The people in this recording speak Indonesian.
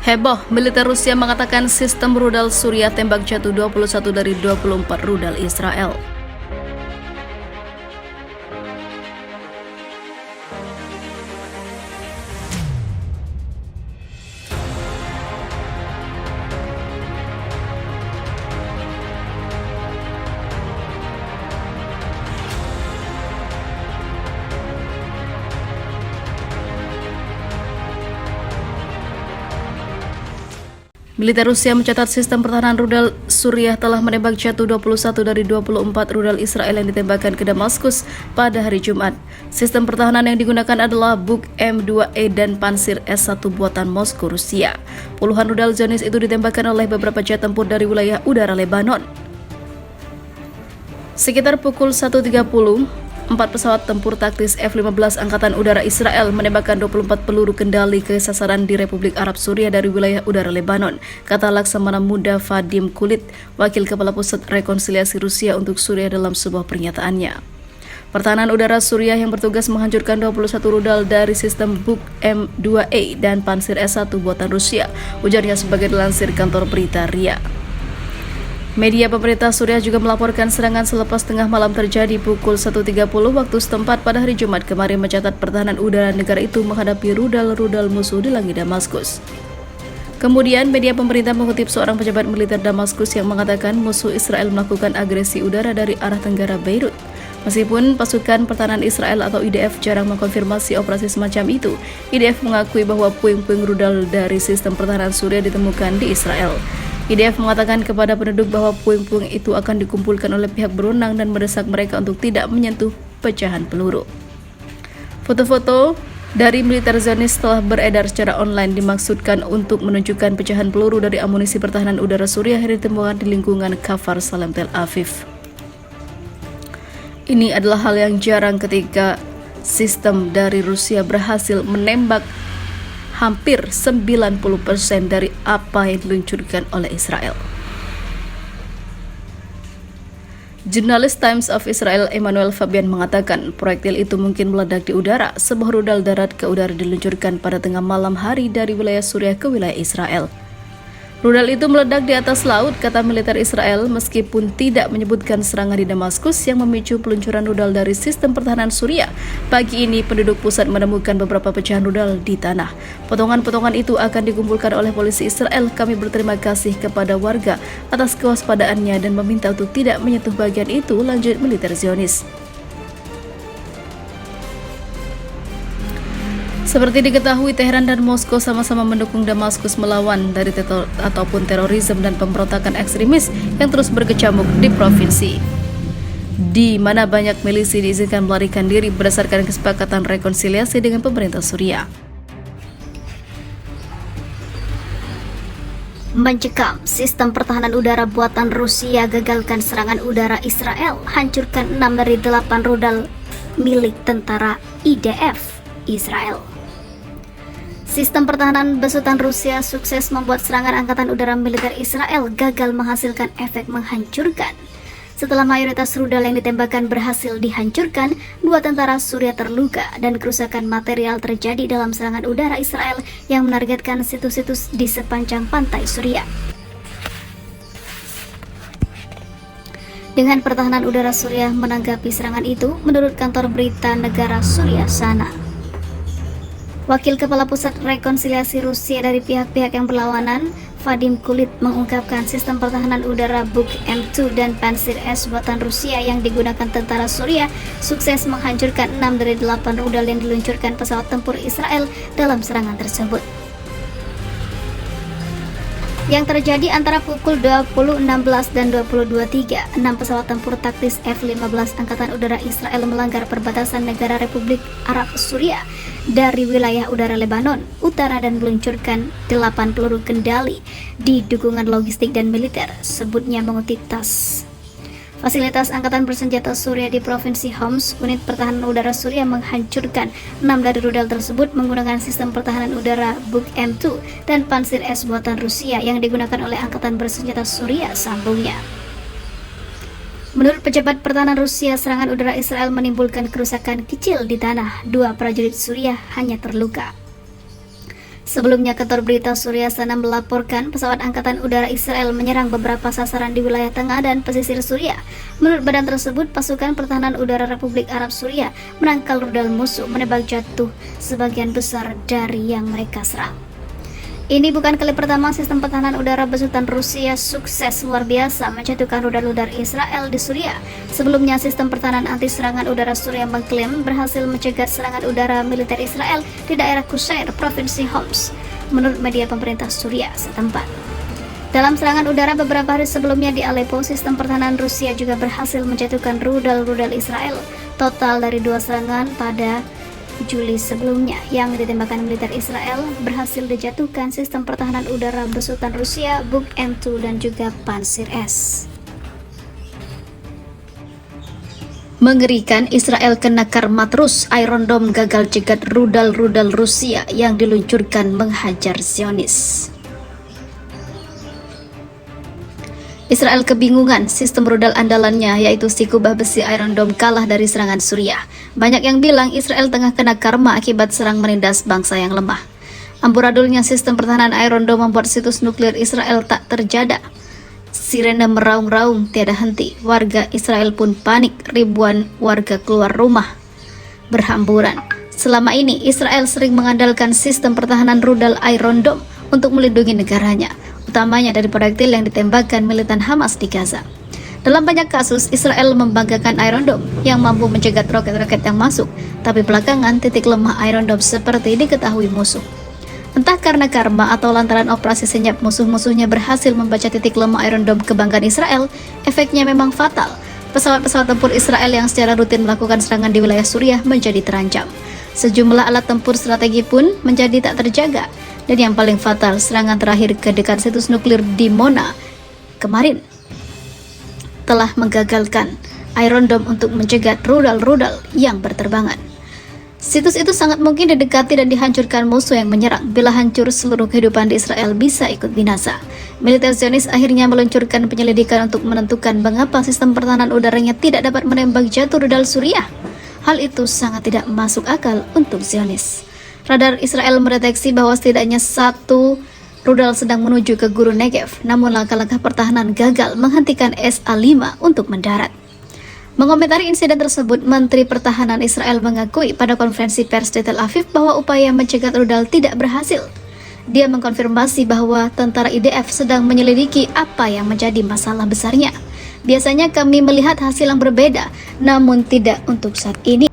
Heboh, militer Rusia mengatakan sistem rudal Suriah tembak jatuh 21 dari 24 rudal Israel. Militer Rusia mencatat sistem pertahanan rudal Suriah telah menembak jatuh 21 dari 24 rudal Israel yang ditembakkan ke Damaskus pada hari Jumat. Sistem pertahanan yang digunakan adalah Buk M2E dan Pansir S1 buatan Moskow, Rusia. Puluhan rudal Zionis itu ditembakkan oleh beberapa jet tempur dari wilayah udara Lebanon. Sekitar pukul 1.30, 4 pesawat tempur taktis F-15 Angkatan Udara Israel menembakkan 24 peluru kendali ke sasaran di Republik Arab Suriah dari wilayah udara Lebanon, kata Laksamana Muda Vadim Kulit, Wakil Kepala Pusat Rekonsiliasi Rusia untuk Suriah dalam sebuah pernyataannya. Pertahanan udara Suriah yang bertugas menghancurkan 21 rudal dari sistem Buk M2E dan Pansir S1 buatan Rusia, ujarnya sebagai dilansir kantor berita RIA. Media pemerintah Suriah juga melaporkan serangan selepas tengah malam terjadi pukul 1.30 waktu setempat pada hari Jumat kemarin mencatat pertahanan udara negara itu menghadapi rudal-rudal musuh di langit Damaskus. Kemudian media pemerintah mengutip seorang pejabat militer Damaskus yang mengatakan musuh Israel melakukan agresi udara dari arah tenggara Beirut. Meskipun pasukan pertahanan Israel atau IDF jarang mengkonfirmasi operasi semacam itu, IDF mengakui bahwa puing-puing rudal dari sistem pertahanan Suriah ditemukan di Israel. IDF mengatakan kepada penduduk bahwa puing-puing itu akan dikumpulkan oleh pihak berwenang dan mendesak mereka untuk tidak menyentuh pecahan peluru. Foto-foto dari militer Zionis telah beredar secara online dimaksudkan untuk menunjukkan pecahan peluru dari amunisi pertahanan udara Suriah yang ditemukan di lingkungan Kfar Salem Tel Aviv. Ini adalah hal yang jarang ketika sistem dari Rusia berhasil menembak hampir 90% dari apa yang diluncurkan oleh Israel. Jurnalis Times of Israel Emmanuel Fabian mengatakan proyektil itu mungkin meledak di udara. Sebuah rudal darat ke udara diluncurkan pada tengah malam hari dari wilayah Suriah ke wilayah Israel. Rudal itu meledak di atas laut, kata militer Israel, meskipun tidak menyebutkan serangan di Damaskus yang memicu peluncuran rudal dari sistem pertahanan Suriah. Pagi ini, penduduk pusat menemukan beberapa pecahan rudal di tanah. Potongan-potongan itu akan dikumpulkan oleh polisi Israel. Kami berterima kasih kepada warga atas kewaspadaannya dan meminta untuk tidak menyentuh bagian itu, lanjut militer Zionis. Seperti diketahui, Teheran dan Moskow sama-sama mendukung Damaskus melawan dari terorisme dan pemberontakan ekstremis yang terus berkecamuk di provinsi, di mana banyak milisi diizinkan melarikan diri berdasarkan kesepakatan rekonsiliasi dengan pemerintah Suriah. Mencekam, sistem pertahanan udara buatan Rusia gagalkan serangan udara Israel, hancurkan 6 dari 8 rudal milik tentara IDF Israel. Sistem pertahanan besutan Rusia sukses membuat serangan angkatan udara militer Israel gagal menghasilkan efek menghancurkan. Setelah mayoritas rudal yang ditembakkan berhasil dihancurkan, 2 tentara Suriah terluka dan kerusakan material terjadi dalam serangan udara Israel yang menargetkan situs-situs di sepanjang pantai Suriah. Dengan pertahanan udara Suriah menanggapi serangan itu, menurut kantor berita negara Suriah Sana. Wakil Kepala Pusat Rekonsiliasi Rusia dari pihak-pihak yang berlawanan, Vadim Kulit, mengungkapkan sistem pertahanan udara Buk M2 dan Pansir S buatan Rusia yang digunakan tentara Suriah sukses menghancurkan 6 dari 8 rudal yang diluncurkan pesawat tempur Israel dalam serangan tersebut. Yang terjadi antara pukul 20.16 dan 22.03, 6 pesawat tempur taktis F-15 Angkatan Udara Israel melanggar perbatasan negara Republik Arab Suriah dari wilayah udara Lebanon utara dan meluncurkan 8 peluru kendali di dukungan logistik dan militer, sebutnya mengutip TASS. Fasilitas Angkatan Bersenjata Suriah di Provinsi Homs, unit pertahanan udara Suriah menghancurkan 6 dari rudal tersebut menggunakan sistem pertahanan udara Buk M2 dan Pansir S buatan Rusia yang digunakan oleh Angkatan Bersenjata Suriah, sambungnya. Menurut pejabat pertahanan Rusia, serangan udara Israel menimbulkan kerusakan kecil di tanah. 2 prajurit Suriah hanya terluka. Sebelumnya, kantor berita Surya Sana melaporkan pesawat Angkatan Udara Israel menyerang beberapa sasaran di wilayah tengah dan pesisir Suriah. Menurut badan tersebut, pasukan pertahanan udara Republik Arab Suriah menangkal rudal musuh, menebak jatuh sebagian besar dari yang mereka serang. Ini bukan kali pertama sistem pertahanan udara besutan Rusia sukses luar biasa menjatuhkan rudal-rudal Israel di Suriah. Sebelumnya, sistem pertahanan anti serangan udara Suriah mengklaim berhasil mencegat serangan udara militer Israel di daerah Qusair, Provinsi Homs, menurut media pemerintah Suriah setempat. Dalam serangan udara beberapa hari sebelumnya di Aleppo, sistem pertahanan Rusia juga berhasil menjatuhkan rudal-rudal Israel. Total dari 2 serangan pada Juli sebelumnya yang ditembakkan militer Israel berhasil dijatuhkan sistem pertahanan udara besutan Rusia Buk M2 dan juga Pansir S. Mengerikan, Israel kena karma terus. Iron Dome gagal cegat rudal-rudal Rusia yang diluncurkan menghajar Zionis. Israel kebingungan, sistem rudal andalannya yaitu si kubah besi Iron Dome kalah dari serangan Suriah. Banyak yang bilang Israel tengah kena karma akibat serang menindas bangsa yang lemah. Amburadulnya sistem pertahanan Iron Dome membuat situs nuklir Israel tak terjaga. Sirene meraung-raung tiada henti. Warga Israel pun panik, ribuan warga keluar rumah berhamburan. Selama ini Israel sering mengandalkan sistem pertahanan rudal Iron Dome untuk melindungi negaranya, utamanya dari proyektil yang ditembakkan militan Hamas di Gaza. Dalam banyak kasus, Israel membanggakan Iron Dome yang mampu mencegat roket-roket yang masuk, tapi belakangan titik lemah Iron Dome seperti diketahui musuh. Entah karena karma atau lantaran operasi senyap musuh-musuhnya berhasil membaca titik lemah Iron Dome kebanggaan Israel, efeknya memang fatal. Pesawat-pesawat tempur Israel yang secara rutin melakukan serangan di wilayah Suriah menjadi terancam. Sejumlah alat tempur strategi pun menjadi tak terjaga. Dan yang paling fatal, serangan terakhir ke dekat situs nuklir di Mona kemarin telah menggagalkan Iron Dome untuk mencegat rudal-rudal yang berterbangan. Situs itu sangat mungkin didekati dan dihancurkan musuh yang menyerang. Bila hancur, seluruh kehidupan di Israel bisa ikut binasa. Militer Zionis akhirnya meluncurkan penyelidikan untuk menentukan mengapa sistem pertahanan udaranya tidak dapat menembak jatuh rudal Suriah. Hal itu sangat tidak masuk akal untuk Zionis. Radar Israel mendeteksi bahwa setidaknya 1 rudal sedang menuju ke Gurun Negev, namun langkah-langkah pertahanan gagal menghentikan SA-5 untuk mendarat. Mengomentari insiden tersebut, Menteri Pertahanan Israel mengakui pada konferensi pers di Tel Aviv bahwa upaya mencegat rudal tidak berhasil. Dia mengkonfirmasi bahwa tentara IDF sedang menyelidiki apa yang menjadi masalah besarnya. Biasanya kami melihat hasil yang berbeda, namun tidak untuk saat ini.